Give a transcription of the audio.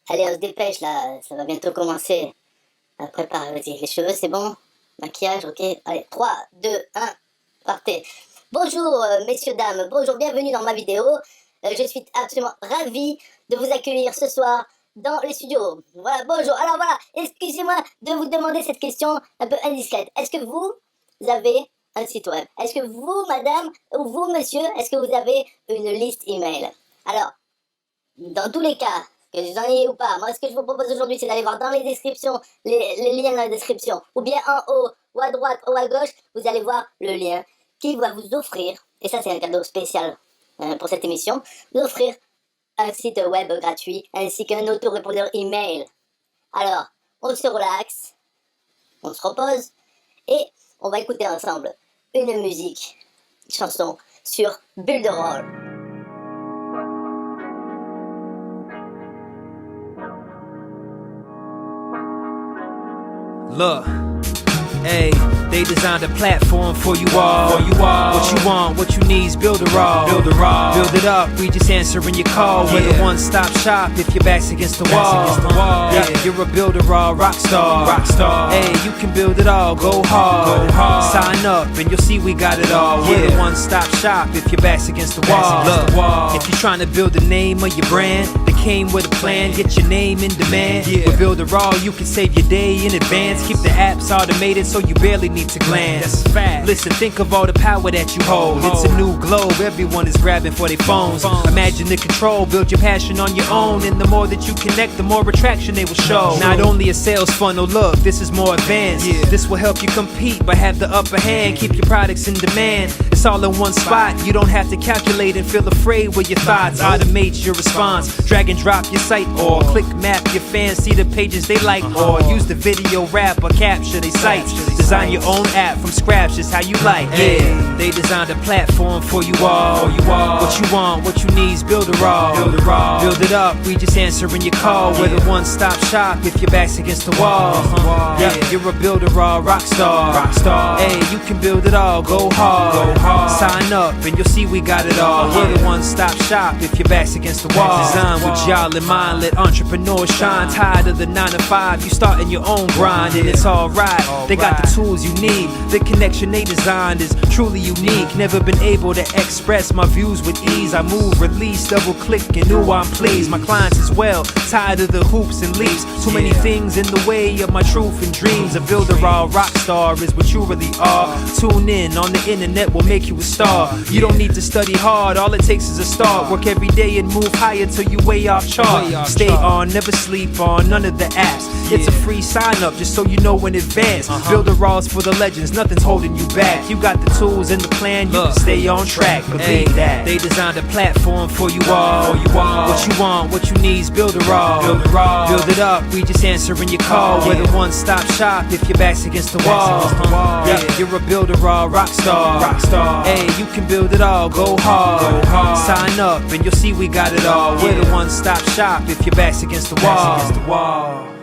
Allez, on se dépêche là, ça va bientôt commencer. Prépare, vas-y, les cheveux c'est bon, maquillage, ok. Allez, 3, 2, 1, partez. Bonjour messieurs, dames, bonjour, bienvenue dans ma vidéo. Je suis absolument ravi de vous accueillir ce soir dans les studios. Voilà, bonjour. Alors voilà, excusez-moi de vous demander cette question un peu indiscrète. Est-ce que vous avez un site web? Est-ce que vous, madame, ou vous, monsieur, est-ce que vous avez une liste email? Alors, dans tous les cas, que vous en ayez ou pas, moi ce que je vous propose aujourd'hui c'est d'aller voir dans les descriptions, les liens dans la description, ou bien en haut, ou à droite, ou à gauche, vous allez voir le lien qui va vous offrir, et ça c'est un cadeau spécial pour cette émission, vous offrir un site web gratuit, ainsi qu'un autorépondeur email. Alors, on se relaxe, on se repose, et on va écouter ensemble une musique, une chanson sur Builderall. Look, hey, they designed a platform for you all. What you want, what you need's Builderall. Build it up, we just answering your call. We're the one-stop shop if your back's against the wall. Yeah, you're a Builderall rock star. Hey, you can build it all, go hard. Sign up and you'll see we got it all. We're the one-stop shop if your back's against the wall. Look, if you're trying to build the name of your brand, came with a plan, get your name in demand. With Builderall, you can save your day in advance. Keep the apps automated so you barely need to glance. Listen, think of all the power that you hold. It's a new globe, everyone is grabbing for their phones. Imagine the control, build your passion on your own. And the more that you connect, the more attraction they will show. Not only a sales funnel, look, this is more advanced. This will help you compete, but have the upper hand. Keep your products in demand. It's all in one spot, you don't have to calculate and feel afraid with your thoughts. Automate your response, drag and drop your site, or click map your fans, see the pages they like, or use the video wrap or capture their sites. Design your own app from scratch, just how you like. Yeah, they designed a platform for you all. What you want, what you need's Builderall. Build it up, we just answering your call. We're the one-stop shop if your back's against the wall. Yeah, you're a Builderall rock star. Hey, you can build it all, go hard. Sign up and you'll see we got it all. We're the one-stop shop if your back's against the wall. Design with y'all in mind, let entrepreneurs shine. Tired of the 9 to 5, you starting your own grind, and it's alright. They got the tools you need. The connection they designed is truly unique. Never been able to express my views with ease. I move, release, double click, and ooh, I'm pleased. My clients as well, tired of the hoops and leaps. Too many things in the way of my truth and dreams. A Builderall rock star is what you really are. Tune in, on the internet will make you a star. You don't need to study hard, all it takes is a start. Work every day and move higher till you way off chart. Stay on, never sleep on none of the apps. It's a free sign up just so you know in advance. Builderall's for the legends, nothing's holding you back. You got the tools and the plan, you can stay on track. Believe that. They designed a platform for you all. What you want, what you need's Builderall. Build it up, we just answering your call. We're the one-stop shop if your back's against the wall. Yeah, you're a Builderall rock star. Hey, you can build it all, go hard. Sign up and you'll see we got it all. We're the one-stop shop if your back's against the wall.